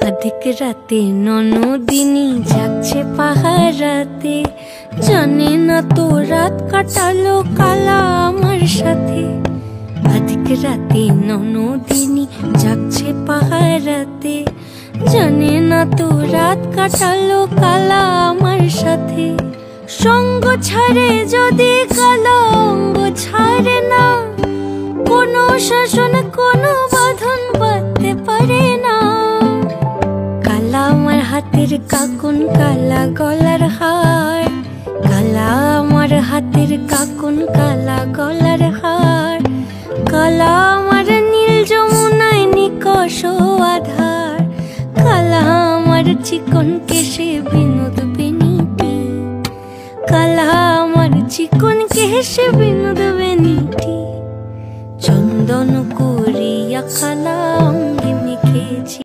अधिक राते ননদিনী যাচ্ছে পাহারাতে, জানে না তো রাত কাটালো কালা আমার সাথে। अधिक রাতে ননদিনী যাচ্ছে পাহারাতে, জানে না তো রাত কাটালো কালা আমার সাথে। সঙ্গ ছাড়ে যদি কালো অঙ্গ ছাড়ে না, কোনো শাসন কোনো বাঁধন বাঁধতে পারে না। কালা আমার হাতের কাকুন কালা গলার হার, কালা আমার হাতের কাকুন কালা গলার হার, কালা আমার নীল যমুনায় নিকষ আধার, কালা আমার চিকন কেশে বিনোদ বেনিটি, কালা আমার চিকন কেশে বিনোদ বেনিটি। চন্দন করিয়া কালা